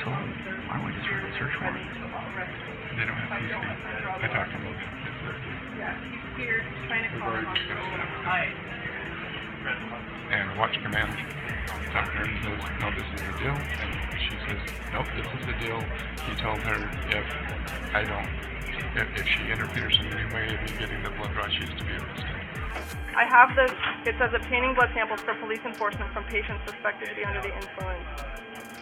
So why don't we just write a search warrant? They don't have PC. I talked to them. We've already discussed that. And watch command talked to her and says, no, this is the deal. And she says, nope, this is the deal. He told her if she interferes in any way of me getting the blood draw, she's to be arrested. I have this, it says obtaining blood samples for police enforcement from patients suspected to be under the influence.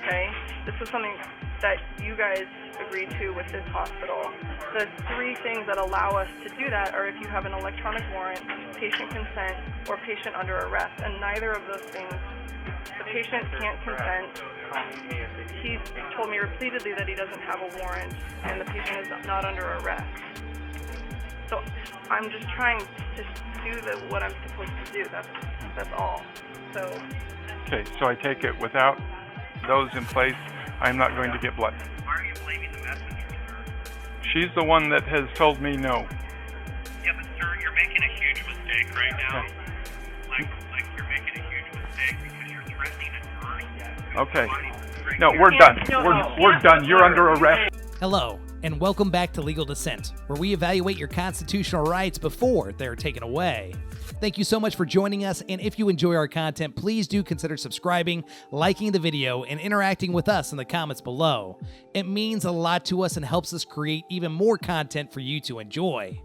Okay? This is something that you guys agreed to with this hospital. The three things that allow us to do that are if you have an electronic warrant, patient consent, or patient under arrest. And neither of those things, the patient can't consent. He's told me repeatedly that he doesn't have a warrant, and the patient is not under arrest. So I'm just trying to do what I'm supposed to do. That's all. So. Okay, so I take it without those in place, I'm not going to get blood. Why are you blaming the messenger, sir? She's the one that has told me no. Yeah, but sir, you're making a huge mistake right now. Okay. Like you're making a huge mistake because you're threatening an attorney. Okay. No, we're done. We're done. You're under arrest. Hello, and welcome back to Legal Dissent, where we evaluate your constitutional rights before they're taken away. Thank you so much for joining us, and if you enjoy our content, please do consider subscribing, liking the video, and interacting with us in the comments below. It means a lot to us and helps us create even more content for you to enjoy.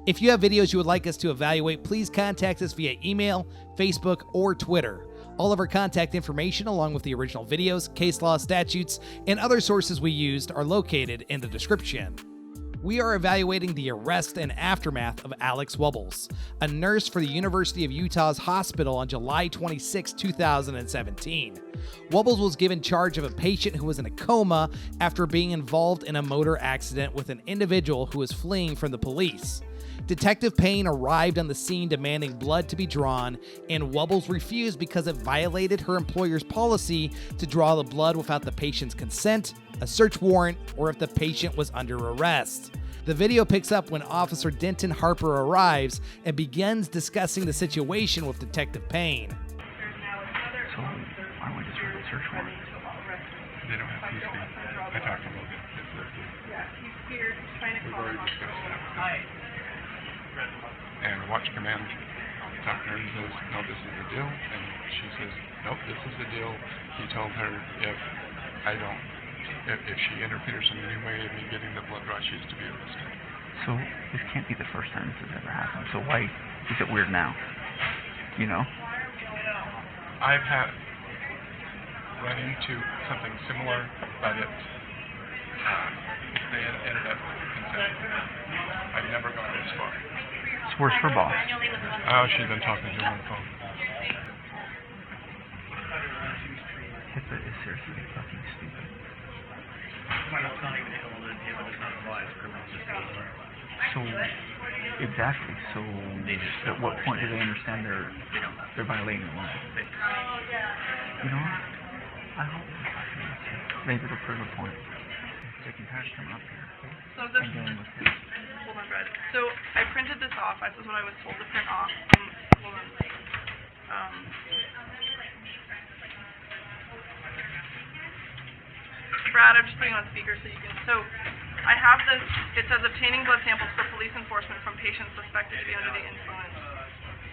If you have videos you would like us to evaluate, please contact us via email, Facebook, or Twitter. All of our contact information, along with the original videos, case law, statutes, and other sources we used, are located in the description. We are evaluating the arrest and aftermath of Alex Wubbels, a nurse for the University of Utah's hospital on July 26, 2017. Wubbels was given charge of a patient who was in a coma after being involved in a motor accident with an individual who was fleeing from the police. Detective Payne arrived on the scene demanding blood to be drawn, and Wubbels refused because it violated her employer's policy to draw the blood without the patient's consent, a search warrant, or if the patient was under arrest. The video picks up when Officer Denton Harper arrives and begins discussing the situation with Detective Payne. So why don't we just write a search warrant? They don't have PC. I talked to them. We've already discussed that. And watch command talked to her and says, no, this is the deal. And she says, nope, this is the deal. He told her if she interferes in any way of me getting the blood draw, she's to be arrested. So this can't be the first time this has ever happened. So why is it weird now? You know? I've had run into something similar, but they ended up consenting. I've never gone this far. So where's her boss? Oh, she's been talking to her on the phone. HIPAA is seriously fucking stupid. So exactly. So at what point do they understand they're violating the law? You know what? I hope maybe they'll prove a point. They can patch them up here. So I'm dealing with this. hold on, Brad. So I printed this off. This is what I was told to print off. Hold on. Brad, I'm just putting on speaker so you can. So I have this. It says obtaining blood samples for police enforcement from patients suspected to be under the influence.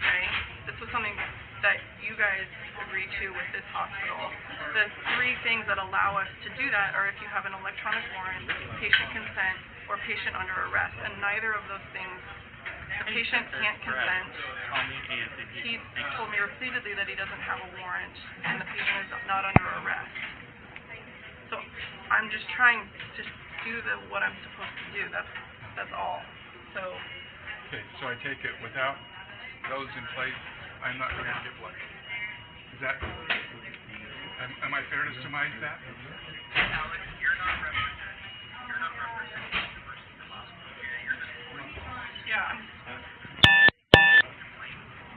Okay. This was something that you guys agreed to with this hospital. The three things that allow us to do that are if you have an electronic warrant, patient consent, or patient under arrest. And neither of those things, the patient can't consent. He told me repeatedly that he doesn't have a warrant, and the patient is not under arrest. So I'm just trying to do what I'm supposed to do. That's all. So. Okay, so I take it without those in place, I'm not going to get blood. Is that? Am I fair to surmise that? Alex, you're not representing the University of Hospital. You're just Yeah.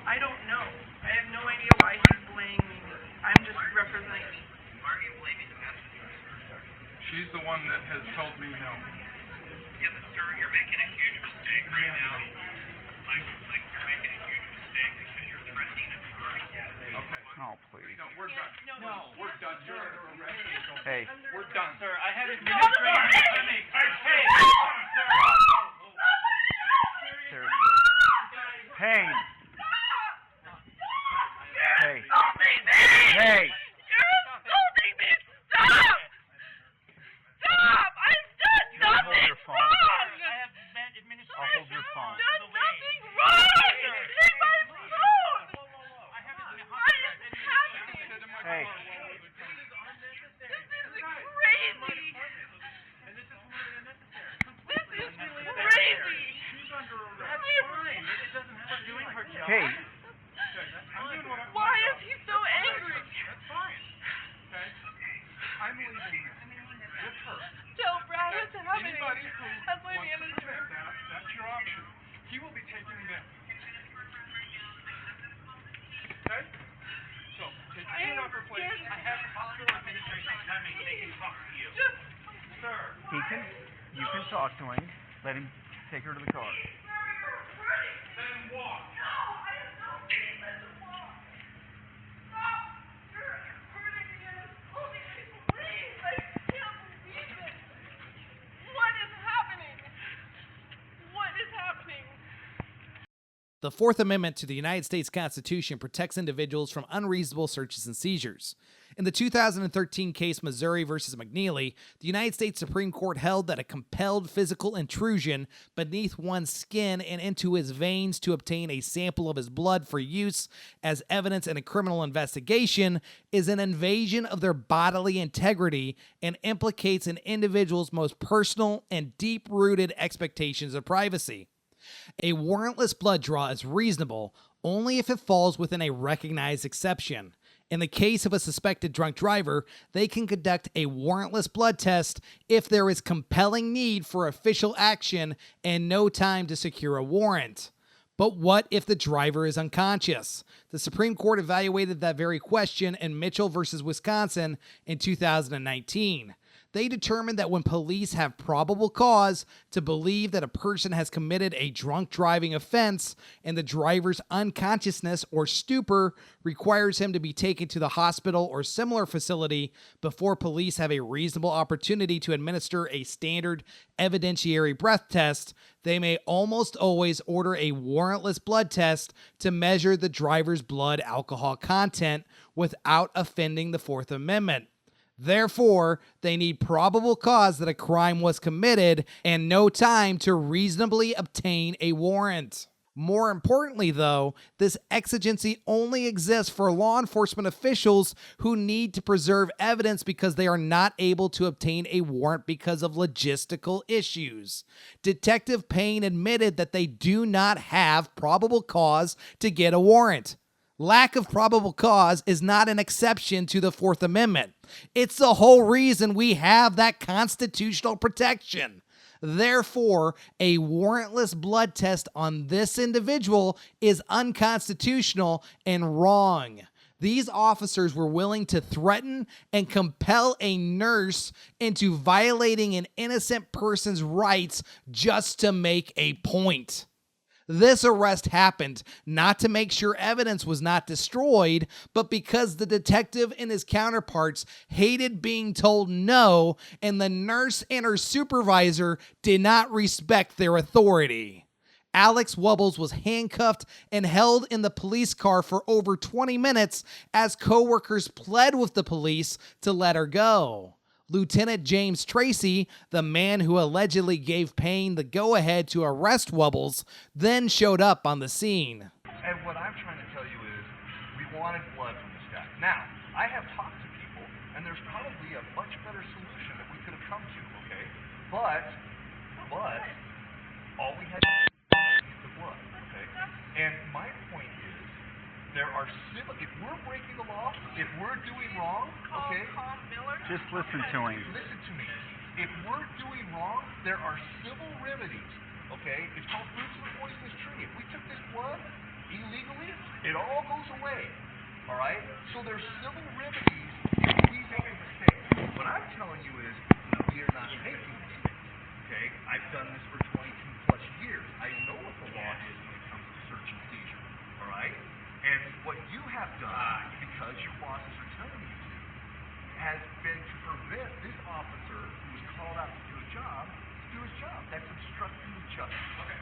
I don't know. I have no idea why he's blaming me. I'm just representing. Why are you blaming the messenger? She's the one that has told me no. Yeah, but sir, you're making a huge mistake right now. Like you're making a huge mistake because you're threatening an attorney. Okay. Oh, please. No, we're done. No, we're done. You're under arrest. Hey. We're done. Sir, I have administrative clinic. Hey, Seriously. Payne. Hey. Hey. You're assaulting me! Stop! Stop! I've done nothing your phone. wrong! I have administrative. I'll hold your phone. I've done nothing wrong! Take my phone! I have What is happening? Hey. This is crazy! This is crazy! Doing her job. Hey. Why is he so angry? That's fine. Okay? I'm leaving with her. Tell Brad what's happening. Anybody who That's my wants to manager. protect that, that's your option. He will be taking them. Okay? So, take your feet off her plate. I have hospital administration coming. They can talk to you. Sir. You can talk to him. Let him take her to the car. Then walk. The Fourth Amendment to the United States Constitution protects individuals from unreasonable searches and seizures. In the 2013 case Missouri versus McNeely, the United States Supreme Court held that a compelled physical intrusion beneath one's skin and into his veins to obtain a sample of his blood for use as evidence in a criminal investigation is an invasion of their bodily integrity and implicates an individual's most personal and deep-rooted expectations of privacy. A warrantless blood draw is reasonable only if it falls within a recognized exception. In the case of a suspected drunk driver, they can conduct a warrantless blood test if there is compelling need for official action and no time to secure a warrant. But what if the driver is unconscious? The Supreme Court evaluated that very question in Mitchell versus Wisconsin in 2019. They determined that when police have probable cause to believe that a person has committed a drunk driving offense and the driver's unconsciousness or stupor requires him to be taken to the hospital or similar facility before police have a reasonable opportunity to administer a standard evidentiary breath test, they may almost always order a warrantless blood test to measure the driver's blood alcohol content without offending the Fourth Amendment. Therefore, they need probable cause that a crime was committed and no time to reasonably obtain a warrant. More importantly, though, this exigency only exists for law enforcement officials who need to preserve evidence because they are not able to obtain a warrant because of logistical issues. Detective Payne admitted that they do not have probable cause to get a warrant. Lack of probable cause is not an exception to the Fourth Amendment. It's the whole reason we have that constitutional protection. Therefore, a warrantless blood test on this individual is unconstitutional and wrong. These officers were willing to threaten and compel a nurse into violating an innocent person's rights just to make a point. This arrest happened not to make sure evidence was not destroyed, but because the detective and his counterparts hated being told no, and the nurse and her supervisor did not respect their authority. Alex Wubbels was handcuffed and held in the police car for over 20 minutes as coworkers pled with the police to let her go. Lieutenant James Tracy, the man who allegedly gave Payne the go-ahead to arrest Wubbels, then showed up on the scene. And what I'm trying to tell you is, we wanted blood from this guy. Now, I have talked to people, and there's probably a much better solution that we could have come to, okay? But, all we had to do was get the blood, okay? And my point is, there are if we're breaking the law, if we're doing wrong, okay? Just listen to him. Listen to me. If we're doing wrong, there are civil remedies, okay? It's called fruits of the poisonous tree. If we took this blood illegally, it all goes away, all right? So there's civil remedies if we make a mistake. What I'm telling you is, we are not making mistakes, okay? I've done this for 22 plus years. I know what the law is when it comes to search and seizure, all right? And what you have done, because officer who was called out to do a job to do his job. That's obstructing the justice. Okay.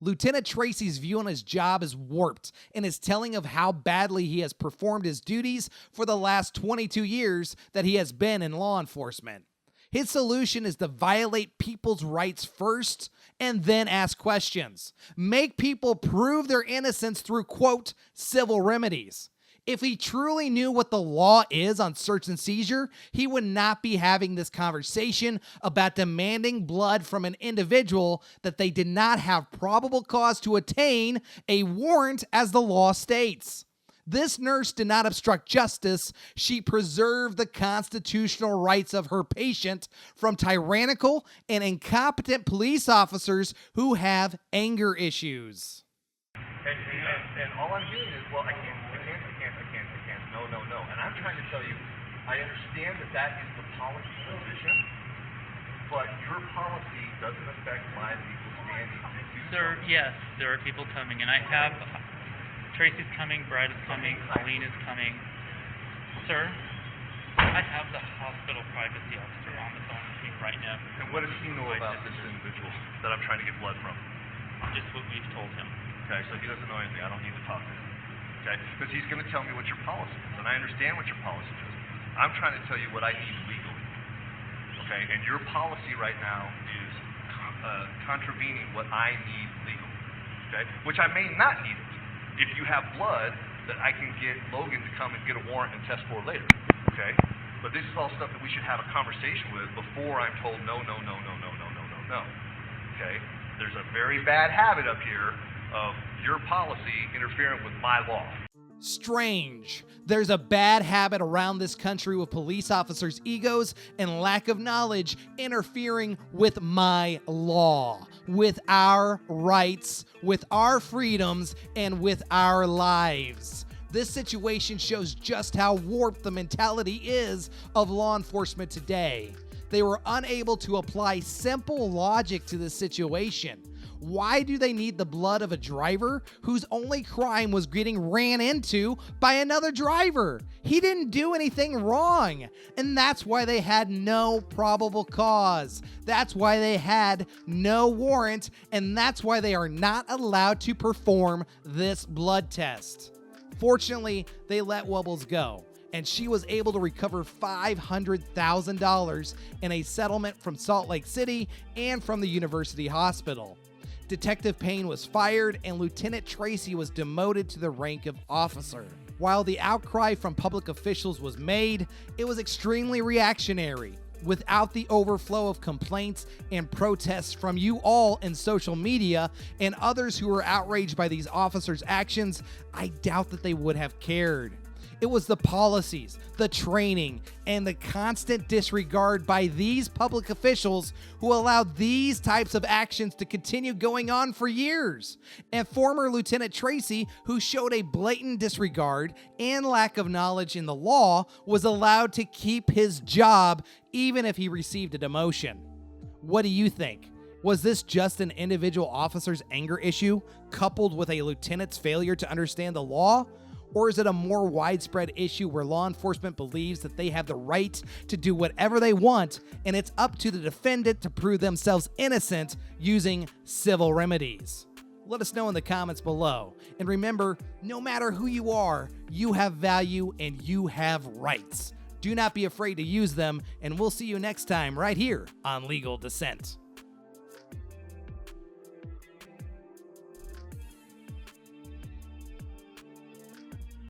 Lieutenant Tracy's view on his job is warped and is telling of how badly he has performed his duties for the last 22 years that he has been in law enforcement. His solution is to violate people's rights first and then ask questions. Make people prove their innocence through, quote, civil remedies. If he truly knew what the law is on search and seizure, he would not be having this conversation about demanding blood from an individual that they did not have probable cause to attain a warrant as the law states. This nurse did not obstruct justice. She preserved the constitutional rights of her patient from tyrannical and incompetent police officers who have anger issues. And all I'm hearing is, well, I can't. No. And I'm trying to tell you, I understand that is the policy position, but your policy doesn't affect my legal standing to do Sir, so. yes, there are people coming, and I have Tracy's coming, Brad is coming, Colleen is coming. Sir, I have the hospital privacy officer on the phone with me right now. And what does he know about this individual that I'm trying to get blood from? Just what we've told him. Okay, so he doesn't know anything. I don't need to talk to him. Okay, because he's going to tell me what your policy is, and I understand what your policy is. I'm trying to tell you what I need legally. Okay, and your policy right now is contravening what I need legally. Okay, which I may not need it. If you have blood that I can get Logan to come and get a warrant and test for later. Okay, but this is all stuff that we should have a conversation with before I'm told no. Okay, there's a very bad habit up here of your policy interfering with my law. Strange. There's a bad habit around this country with police officers' egos and lack of knowledge interfering with my law, with our rights, with our freedoms, and with our lives. This situation shows just how warped the mentality is of law enforcement today. They were unable to apply simple logic to this situation. Why do they need the blood of a driver whose only crime was getting ran into by another driver? He didn't do anything wrong. And that's why they had no probable cause. That's why they had no warrant. And that's why they are not allowed to perform this blood test. Fortunately, they let Wubbels go, and she was able to recover $500,000 in a settlement from Salt Lake City and from the University Hospital. Detective Payne was fired, and Lieutenant Tracy was demoted to the rank of officer. While the outcry from public officials was made, it was extremely reactionary. Without the overflow of complaints and protests from you all in social media and others who were outraged by these officers' actions, I doubt that they would have cared. It was the policies, the training, and the constant disregard by these public officials who allowed these types of actions to continue going on for years. And former Lieutenant Tracy, who showed a blatant disregard and lack of knowledge in the law, was allowed to keep his job even if he received a demotion. What do you think? Was this just an individual officer's anger issue coupled with a lieutenant's failure to understand the law? Or is it a more widespread issue where law enforcement believes that they have the right to do whatever they want, and it's up to the defendant to prove themselves innocent using civil remedies? Let us know in the comments below. And remember, no matter who you are, you have value and you have rights. Do not be afraid to use them, and we'll see you next time right here on Legal Dissent.